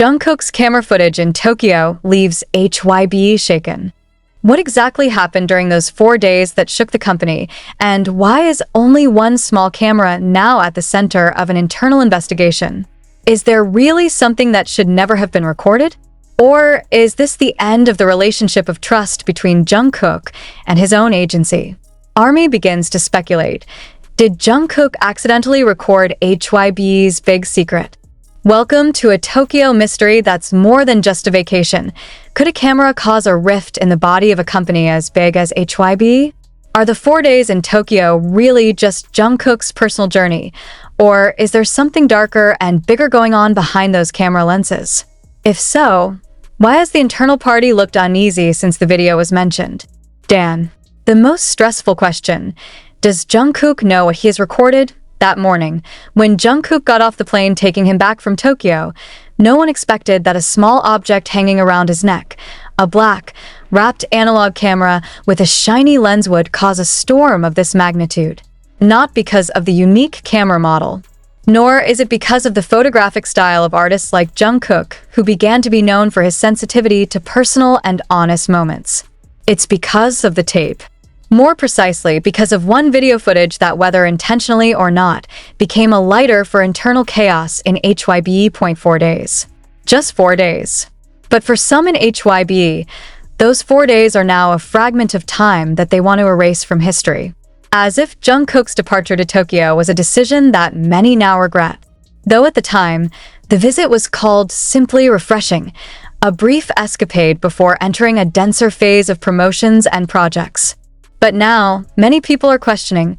Jungkook's camera footage in Tokyo leaves HYBE shaken. What exactly happened during those 4 days that shook the company, and why is only one small camera now at the center of an internal investigation? Is there really something that should never have been recorded? Or is this the end of the relationship of trust between Jungkook and his own agency? ARMY begins to speculate. Did Jungkook accidentally record HYBE's big secret? Welcome to a Tokyo mystery that's more than just a vacation. Could a camera cause a rift in the body of a company as big as HYBE? Are the 4 days in Tokyo really just Jungkook's personal journey? Or is there something darker and bigger going on behind those camera lenses? If so, why has the internal party looked uneasy since the video was mentioned? Dan, the most stressful question. Does Jungkook know what he has recorded? That morning, when Jungkook got off the plane taking him back from Tokyo, no one expected that a small object hanging around his neck, a black, wrapped analog camera with a shiny lens, would cause a storm of this magnitude. Not because of the unique camera model, nor is it because of the photographic style of artists like Jungkook, who began to be known for his sensitivity to personal and honest moments. It's because of the tape. More precisely, because of one video footage that, whether intentionally or not, became a lighter for internal chaos in HYBE. 4 days. Just 4 days. But for some in HYBE, those 4 days are now a fragment of time that they want to erase from history. As if Jungkook's departure to Tokyo was a decision that many now regret. Though at the time, the visit was called simply refreshing, a brief escapade before entering a denser phase of promotions and projects. But now, many people are questioning,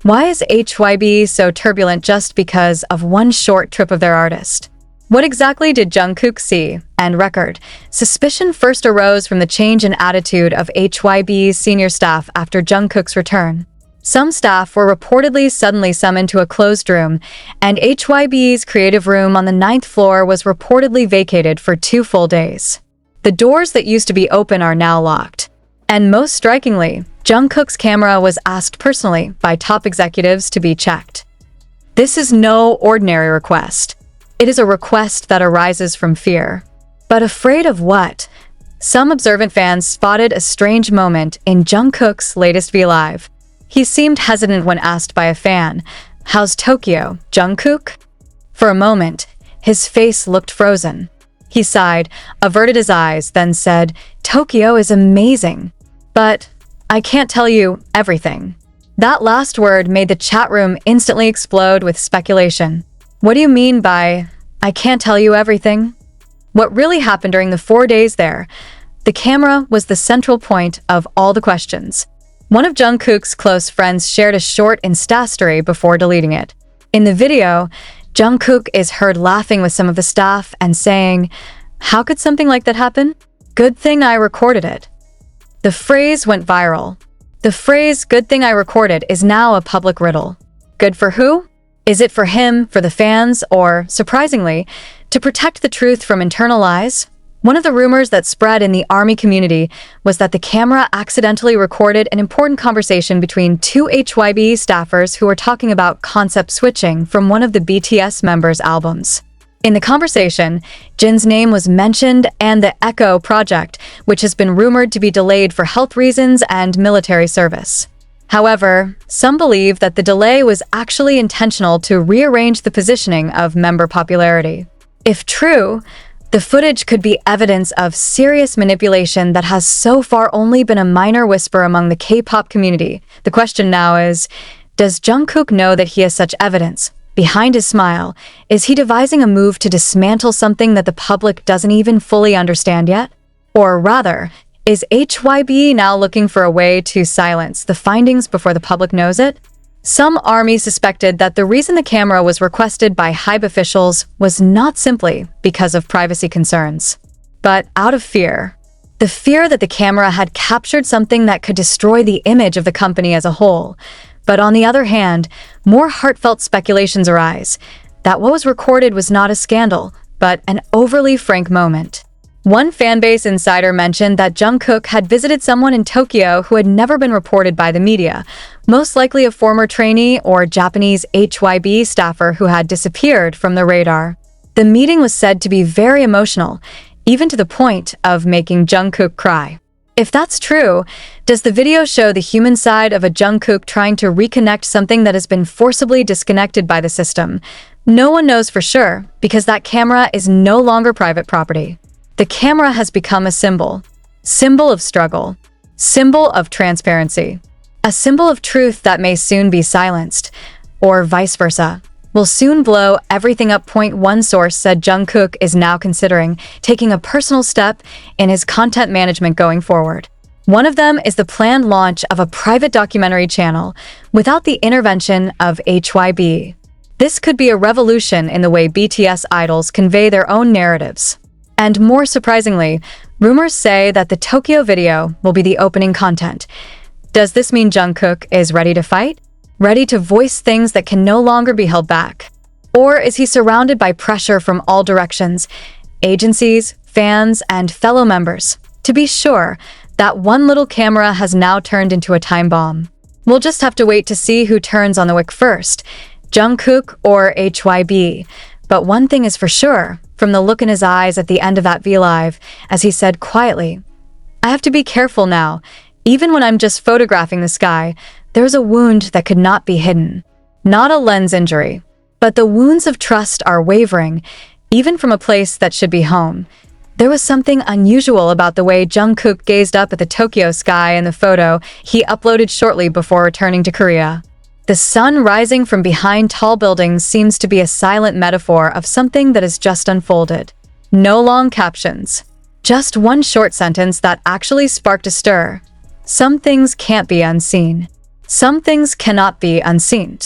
why is HYBE so turbulent just because of one short trip of their artist? What exactly did Jungkook see and record? Suspicion first arose from the change in attitude of HYBE's senior staff after Jungkook's return. Some staff were reportedly suddenly summoned to a closed room, and HYBE's creative room on the 9th floor was reportedly vacated for 2 full days. The doors that used to be open are now locked. And most strikingly, Jungkook's camera was asked personally by top executives to be checked. This is no ordinary request. It is a request that arises from fear. But afraid of what? Some observant fans spotted a strange moment in Jungkook's latest V Live. He seemed hesitant when asked by a fan, "How's Tokyo, Jungkook?" For a moment, his face looked frozen. He sighed, averted his eyes, then said, "Tokyo is amazing. But I can't tell you everything." That last word made the chat room instantly explode with speculation. What do you mean by, "I can't tell you everything"? What really happened during the 4 days there? The camera was the central point of all the questions. One of Jungkook's close friends shared a short Insta story before deleting it. In the video, Jungkook is heard laughing with some of the staff and saying, "How could something like that happen? Good thing I recorded it." The phrase went viral. The phrase, "good thing I recorded," is now a public riddle. Good for who? Is it for him, for the fans, or, surprisingly, to protect the truth from internal lies? One of the rumors that spread in the ARMY community was that the camera accidentally recorded an important conversation between 2 HYBE staffers who were talking about concept switching from one of the BTS members' albums. In the conversation, Jin's name was mentioned and the Echo project, which has been rumored to be delayed for health reasons and military service. However, some believe that the delay was actually intentional to rearrange the positioning of member popularity. If true, the footage could be evidence of serious manipulation that has so far only been a minor whisper among the K-pop community. The question now is, does Jungkook know that he has such evidence? Behind his smile, is he devising a move to dismantle something that the public doesn't even fully understand yet? Or rather, is HYBE now looking for a way to silence the findings before the public knows it? Some ARMY suspected that the reason the camera was requested by HYBE officials was not simply because of privacy concerns, but out of fear. The fear that the camera had captured something that could destroy the image of the company as a whole. But on the other hand, more heartfelt speculations arise that what was recorded was not a scandal, but an overly frank moment. One fanbase insider mentioned that Jungkook had visited someone in Tokyo who had never been reported by the media, most likely a former trainee or Japanese HYBE staffer who had disappeared from the radar. The meeting was said to be very emotional, even to the point of making Jungkook cry. If that's true, does the video show the human side of a Jungkook trying to reconnect something that has been forcibly disconnected by the system? No one knows for sure, because that camera is no longer private property. The camera has become a symbol. Symbol of struggle. Symbol of transparency. A symbol of truth that may soon be silenced, or vice versa. Will soon blow everything up. One source said Jungkook is now considering taking a personal step in his content management going forward. One of them is the planned launch of a private documentary channel without the intervention of HYBE. This could be a revolution in the way BTS idols convey their own narratives. And more surprisingly, rumors say that the Tokyo video will be the opening content. Does this mean Jungkook is ready to fight? Ready to voice things that can no longer be held back? Or is he surrounded by pressure from all directions, agencies, fans, and fellow members? To be sure, that one little camera has now turned into a time bomb. We'll just have to wait to see who turns on the wick first, Jungkook or HYBE. But one thing is for sure, from the look in his eyes at the end of that V-Live, as he said quietly, "I have to be careful now. Even when I'm just photographing the sky, there's a wound that could not be hidden. Not a lens injury, but the wounds of trust are wavering, even from a place that should be home." There was something unusual about the way Jungkook gazed up at the Tokyo sky in the photo he uploaded shortly before returning to Korea. The sun rising from behind tall buildings seems to be a silent metaphor of something that has just unfolded. No long captions. Just one short sentence that actually sparked a stir. Some things can't be unseen. Some things cannot be unseen.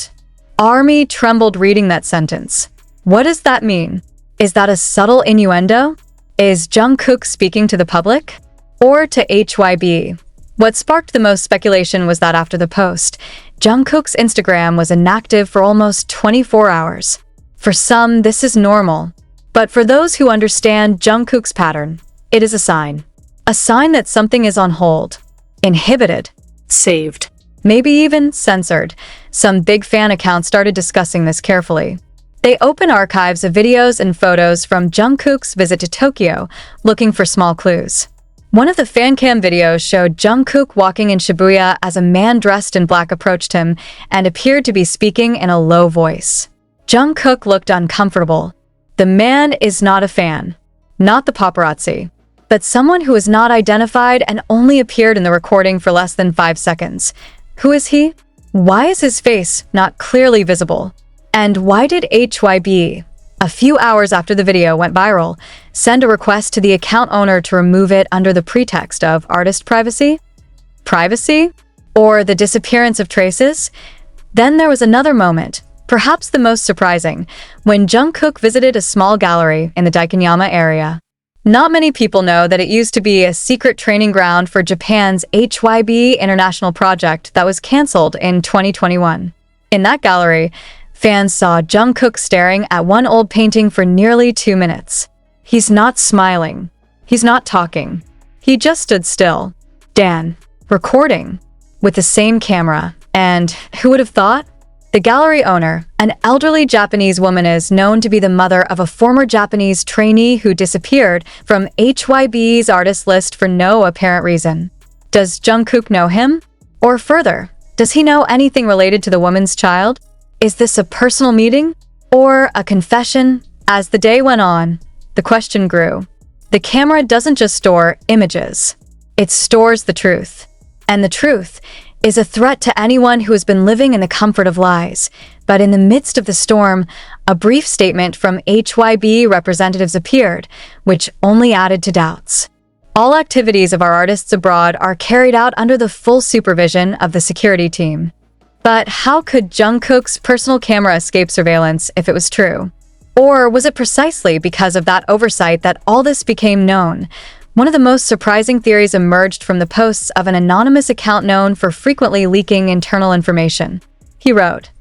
Army trembled reading that sentence. What does that mean? Is that a subtle innuendo? Is Jungkook speaking to the public? Or to HYBE? What sparked the most speculation was that after the post, Jungkook's Instagram was inactive for almost 24 hours. For some, this is normal. But for those who understand Jungkook's pattern, it is a sign. A sign that something is on hold, inhibited, saved, maybe even censored. Some big fan accounts started discussing this carefully. They open archives of videos and photos from Jungkook's visit to Tokyo, looking for small clues. One of the fancam videos showed Jungkook walking in Shibuya as a man dressed in black approached him and appeared to be speaking in a low voice. Jungkook looked uncomfortable. The man is not a fan, not the paparazzi, but someone who is not identified and only appeared in the recording for less than 5 seconds. Who is he? Why is his face not clearly visible? And why did HYBE, a few hours after the video went viral, send a request to the account owner to remove it under the pretext of artist privacy? Privacy? Or the disappearance of traces? Then there was another moment, perhaps the most surprising, when Jungkook visited a small gallery in the Daikanyama area. Not many people know that it used to be a secret training ground for Japan's HYBE international project that was cancelled in 2021. In that gallery, fans saw Jungkook staring at one old painting for nearly 2 minutes. He's not smiling. He's not talking. He just stood still. Dan, recording, with the same camera. And who would have thought? The gallery owner, an elderly Japanese woman, is known to be the mother of a former Japanese trainee who disappeared from HYBE's artist list for no apparent reason. Does Jungkook know him? Or further, does he know anything related to the woman's child? Is this a personal meeting? Or a confession? As the day went on, the question grew. The camera doesn't just store images. It stores the truth. And the truth is a threat to anyone who has been living in the comfort of lies. But in the midst of the storm, a brief statement from HYBE representatives appeared, which only added to doubts. All activities of our artists abroad are carried out under the full supervision of the security team. But how could Jungkook's personal camera escape surveillance if it was true? Or was it precisely because of that oversight that all this became known? One of the most surprising theories emerged from the posts of an anonymous account known for frequently leaking internal information. He wrote,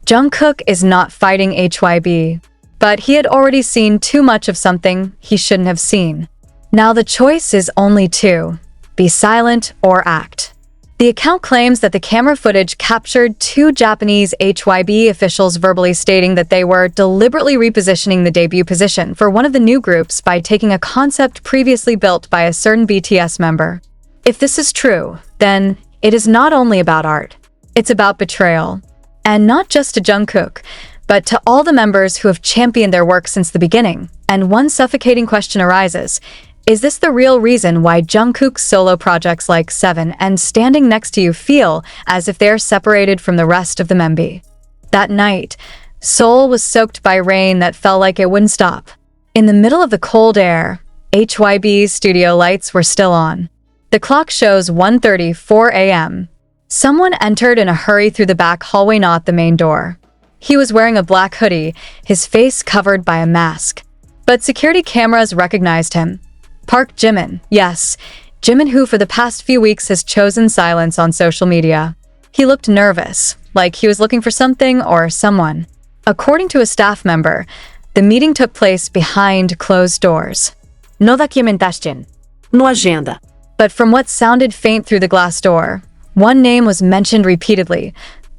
Jungkook is not fighting HYBE, but he had already seen too much of something he shouldn't have seen. Now the choice is only two: be silent or act. The account claims that the camera footage captured two Japanese HYBE officials verbally stating that they were deliberately repositioning the debut position for one of the new groups by taking a concept previously built by a certain BTS member. If this is true, then it is not only about art. It's about betrayal. And not just to Jungkook, but to all the members who have championed their work since the beginning. And one suffocating question arises. Is this the real reason why Jungkook's solo projects like Seven and Standing Next to You feel as if they're separated from the rest of the membi? That night, Seoul was soaked by rain that felt like it wouldn't stop. In the middle of the cold air, HYBE's studio lights were still on. The clock shows 1:34 a.m. Someone entered in a hurry through the back hallway, not the main door. He was wearing a black hoodie, his face covered by a mask. But security cameras recognized him. Park Jimin, yes, Jimin, who for the past few weeks has chosen silence on social media. He looked nervous, like he was looking for something or someone. According to a staff member, the meeting took place behind closed doors. No documentaste. No agenda. But from what sounded faint through the glass door, one name was mentioned repeatedly,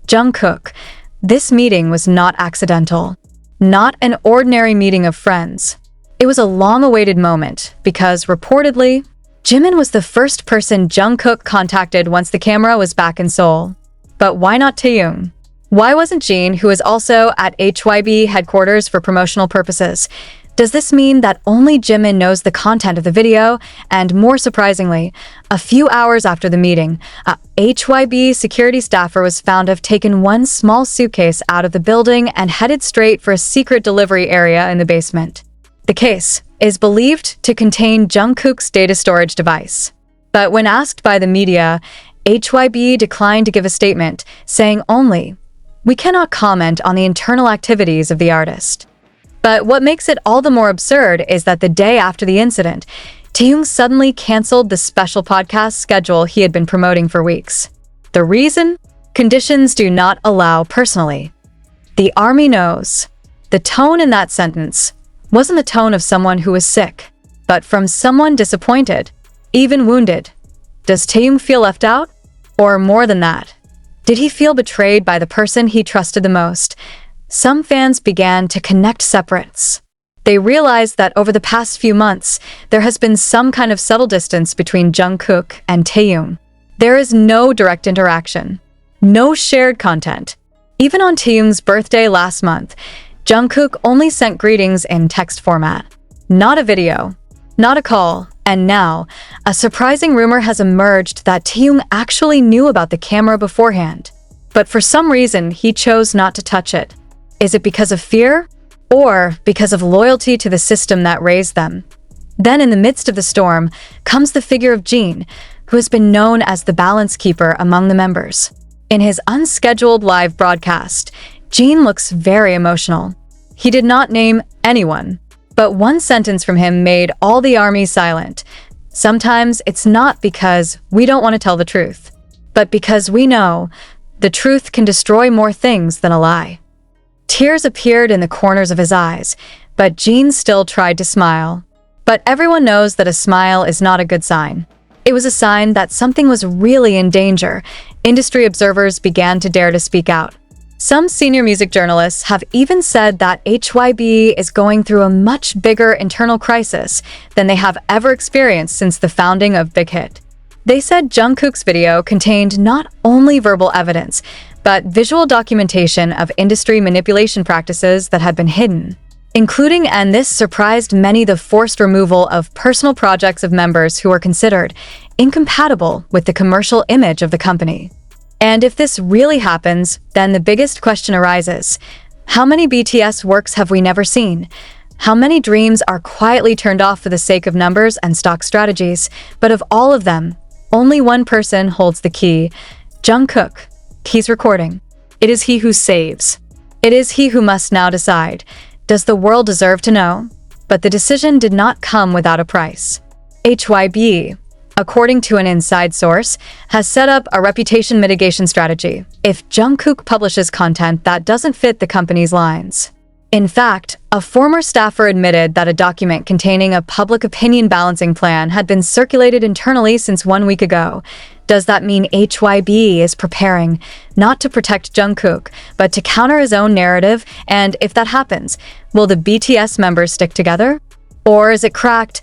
Jungkook. This meeting was not accidental. Not an ordinary meeting of friends. It was a long-awaited moment because, reportedly, Jimin was the first person Jungkook contacted once the camera was back in Seoul. But why not Taeil? Why wasn't Jin, who is also at HYBE headquarters for promotional purposes? Does this mean that only Jimin knows the content of the video? And more surprisingly, a few hours after the meeting, a HYBE security staffer was found to have taken one small suitcase out of the building and headed straight for a secret delivery area in the basement. The case is believed to contain Jungkook's data storage device. But when asked by the media, HYBE declined to give a statement, saying only, "We cannot comment on the internal activities of the artist." But what makes it all the more absurd is that the day after the incident, Taeil suddenly canceled the special podcast schedule he had been promoting for weeks. The reason? Conditions do not allow personally. The army knows. The tone in that sentence wasn't the tone of someone who was sick, but from someone disappointed, even wounded. Does Taeil feel left out? Or more than that? Did he feel betrayed by the person he trusted the most? Some fans began to connect separates. They realized that over the past few months, there has been some kind of subtle distance between Jungkook and Taeil. There is no direct interaction, no shared content. Even on Taeil's birthday last month, Jungkook only sent greetings in text format. Not a video, not a call, and now, a surprising rumor has emerged that Taeil actually knew about the camera beforehand. But for some reason, he chose not to touch it. Is it because of fear? Or because of loyalty to the system that raised them? Then in the midst of the storm comes the figure of Jin, who has been known as the balance keeper among the members. In his unscheduled live broadcast, Jin looks very emotional. He did not name anyone, but one sentence from him made all the army silent. Sometimes it's not because we don't want to tell the truth, but because we know the truth can destroy more things than a lie. Tears appeared in the corners of his eyes, but Jin still tried to smile. But everyone knows that a smile is not a good sign. It was a sign that something was really in danger. Industry observers began to dare to speak out. Some senior music journalists have even said that HYBE is going through a much bigger internal crisis than they have ever experienced since the founding of Big Hit. They said Jungkook's video contained not only verbal evidence, but visual documentation of industry manipulation practices that had been hidden, including, and this surprised many, the forced removal of personal projects of members who were considered incompatible with the commercial image of the company. And if this really happens, then the biggest question arises. How many BTS works have we never seen? How many dreams are quietly turned off for the sake of numbers and stock strategies? But of all of them, only one person holds the key. Jungkook. He's recording. It is he who saves. It is he who must now decide. Does the world deserve to know? But the decision did not come without a price. HYBE, according to an inside source, has set up a reputation mitigation strategy if Jungkook publishes content that doesn't fit the company's lines. In fact, a former staffer admitted that a document containing a public opinion balancing plan had been circulated internally since 1 week ago. Does that mean HYBE is preparing not to protect Jungkook, but to counter his own narrative? And if that happens, will the BTS members stick together? Or is it cracked?